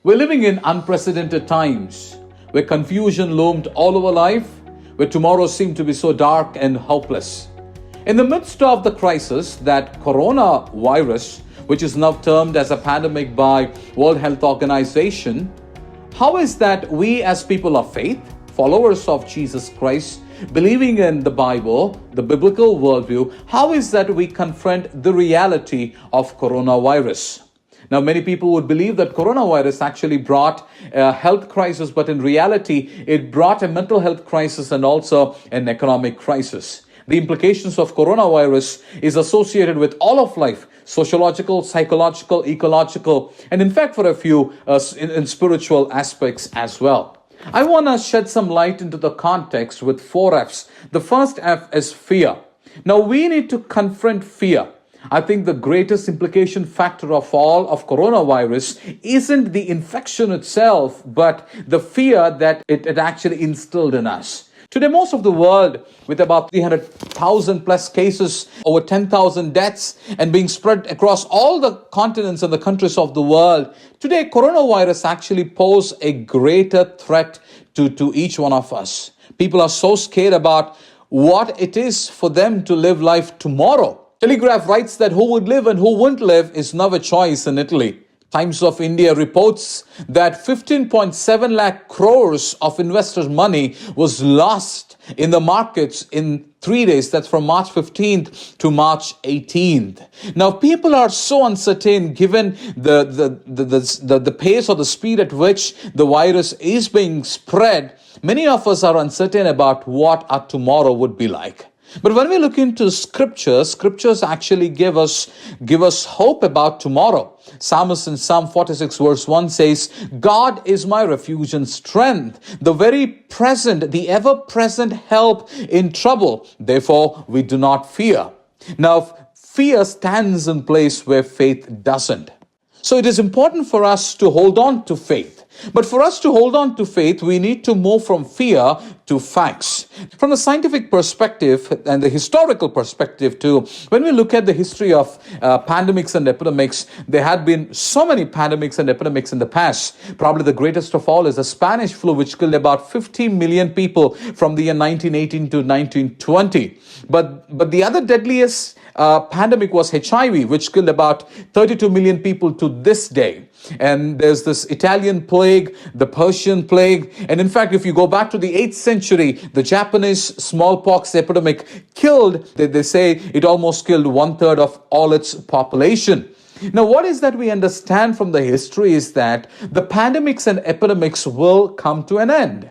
We're living in unprecedented times where confusion loomed all over life, where tomorrow seemed to be so dark and hopeless. In the midst of the crisis, that coronavirus, which is now termed as a pandemic by World Health Organization, how is that we as people of faith, followers of Jesus Christ, believing in the Bible, the biblical worldview, how is that we confront the reality of coronavirus? Now, many people would believe that coronavirus actually brought a health crisis, but in reality, it brought a mental health crisis and also an economic crisis. The implications of coronavirus is associated with all of life, sociological, psychological, ecological, and in fact, for a few in spiritual aspects as well. I want to shed some light into the context with 4 F's. The first F is fear. Now, we need to confront fear. I think the greatest implication factor of all of coronavirus isn't the infection itself, but the fear that it actually instilled in us. Today, most of the world, with about 300,000 plus cases, over 10,000 deaths, and being spread across all the continents and the countries of the world, today, coronavirus actually pose a greater threat to each one of us. People are so scared about what it is for them to live life tomorrow. Telegraph writes that who would live and who wouldn't live is now a choice in Italy. Times of India reports that 15.7 lakh crores of investors' money was lost in the markets in 3 days. That's from March 15th to March 18th. Now, people are so uncertain given the pace or the speed at which the virus is being spread. Many of us are uncertain about what our tomorrow would be like. But when we look into scriptures actually give us hope about tomorrow. Psalmist in Psalm 46 verse 1 says, God is my refuge and strength, the very present, the ever-present help in trouble. Therefore, we do not fear. Now, fear stands in place where faith doesn't. So it is important for us to hold on to faith. But for us to hold on to faith, we need to move from fear to facts. From the scientific perspective and the historical perspective too, when we look at the history of pandemics and epidemics, there had been so many pandemics and epidemics in the past. Probably the greatest of all is the Spanish flu, which killed about 50 million people from the year 1918 to 1920. But the other deadliest pandemic was HIV, which killed about 32 million people to this day. And there's this Italian plague, the Persian plague. And in fact, if you go back to the 8th century, the Japanese smallpox epidemic killed, they say it almost killed 1/3 of all its population. Now, what is that we understand from the history is that the pandemics and epidemics will come to an end.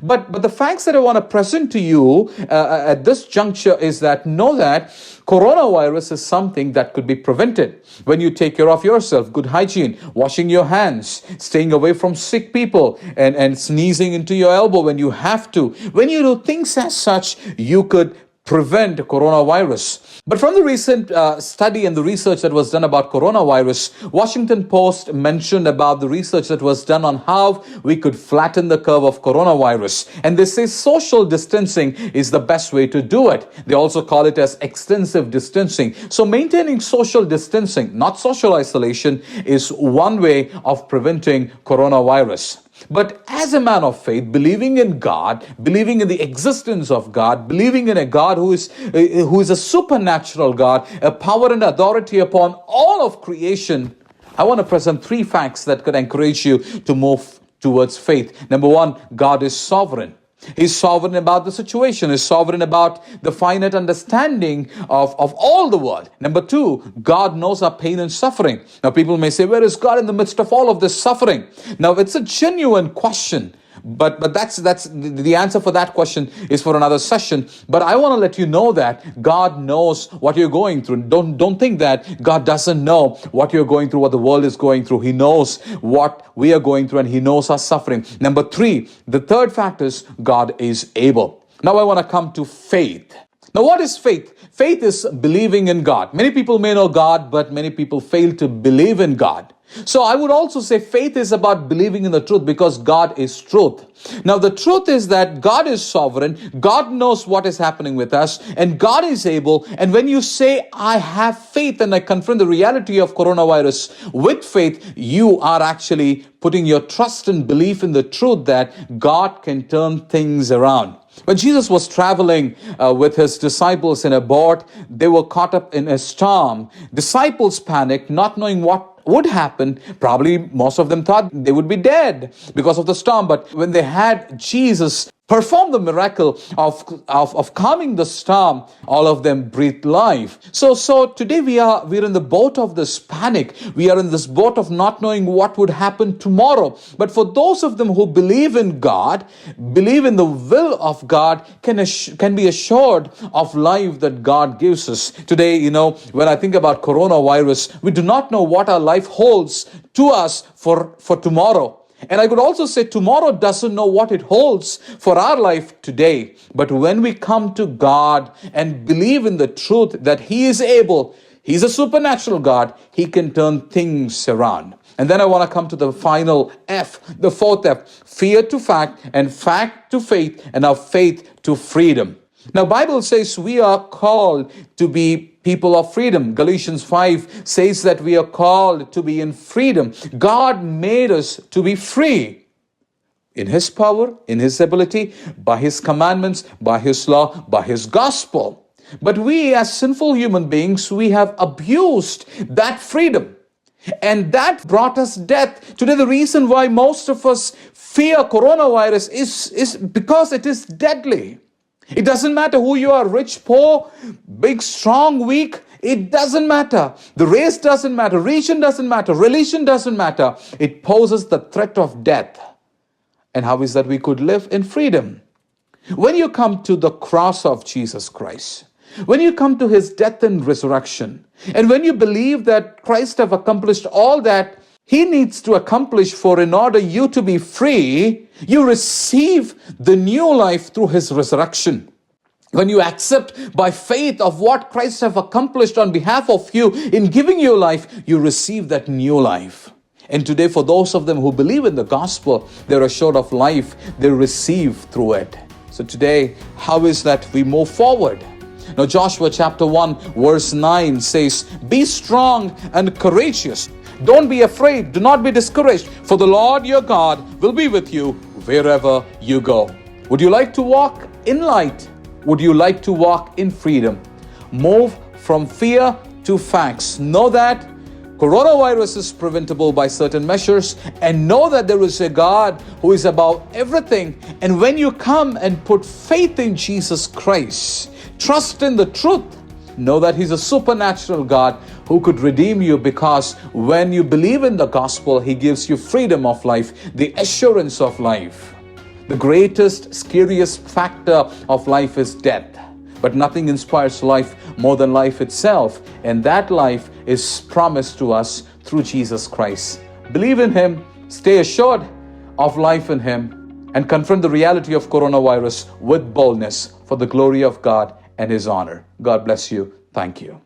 But the facts that I want to present to you at this juncture is that know that coronavirus is something that could be prevented when you take care of yourself, good hygiene, washing your hands, staying away from sick people, and sneezing into your elbow when you have to. When you do things as such, you could prevent coronavirus. But from the recent study and the research that was done about coronavirus, Washington Post mentioned about the research that was done on how we could flatten the curve of coronavirus. And they say social distancing is the best way to do it. They also call it as extensive distancing. So maintaining social distancing, not social isolation, is one way of preventing coronavirus. But as a man of faith, believing in God, believing in the existence of God, believing in a God who is a supernatural God, a power and authority upon all of creation, I want to present 3 facts that could encourage you to move towards faith. Number 1, God is sovereign. He's sovereign about the situation. He's sovereign about the finite understanding of all the world. Number 2, God knows our pain and suffering. Now, people may say, where is God in the midst of all of this suffering? Now, it's a genuine question. But that's the answer for that question is for another session. But I want to let you know that God knows what you're going through. Don't think that God doesn't know what you're going through, what the world is going through. He knows what we are going through, and He knows our suffering. Number 3, the third fact is God is able. Now I want to come to faith. Now, what is faith? Faith is believing in God. Many people may know God, but many people fail to believe in God. So I would also say faith is about believing in the truth because God is truth. Now the truth is that God is sovereign, God knows what is happening with us, and God is able. And when you say, I have faith and I confront the reality of coronavirus with faith, you are actually putting your trust and belief in the truth that God can turn things around. When Jesus was traveling with his disciples in a boat, they were caught up in a storm. Disciples panicked, not knowing what would happen. Probably most of them thought they would be dead because of the storm. But when they had Jesus perform the miracle of calming the storm, all of them breathed life. So today we're in the boat of this panic. We are in this boat of not knowing what would happen tomorrow. But for those of them who believe in God, believe in the will of God, can be assured of life that God gives us. Today, when I think about coronavirus, we do not know what our life holds to us for tomorrow. And I could also say tomorrow doesn't know what it holds for our life today. But when we come to God and believe in the truth that He is able, He's a supernatural God, He can turn things around. And then I want to come to the final F, the fourth F, fear to fact, and fact to faith, and our faith to freedom. Now, Bible says we are called to be people of freedom. Galatians 5 says that we are called to be in freedom. God made us to be free in His power, in His ability, by His commandments, by His law, by His gospel. But we as sinful human beings, we have abused that freedom. And that brought us death. Today, the reason why most of us fear coronavirus is because it is deadly. It doesn't matter who you are, rich, poor, big, strong, weak. It doesn't matter. The race doesn't matter. Region doesn't matter. Religion doesn't matter. It poses the threat of death. And how is that we could live in freedom? When you come to the cross of Jesus Christ, when you come to His death and resurrection, and when you believe that Christ have accomplished all that He needs to accomplish in order you to be free, you receive the new life through His resurrection. When you accept by faith of what Christ have accomplished on behalf of you in giving you life, you receive that new life. And today, for those of them who believe in the gospel, they're assured of life they receive through it. So today, how is that we move forward? Now, Joshua chapter 1 verse 9 says, "Be strong and courageous. Don't be afraid. Do not be discouraged. For the Lord your God will be with you wherever you go." Would you like to walk in light? Would you like to walk in freedom? Move from fear to facts. Know that coronavirus is preventable by certain measures, and know that there is a God who is above everything. And when you come and put faith in Jesus Christ, trust in the truth, know that He's a supernatural God who could redeem you, because when you believe in the gospel, He gives you freedom of life, the assurance of life. The greatest, scariest factor of life is death. But nothing inspires life more than life itself. And that life is promised to us through Jesus Christ. Believe in Him, stay assured of life in Him, and confront the reality of coronavirus with boldness for the glory of God and His honor. God bless you. Thank you.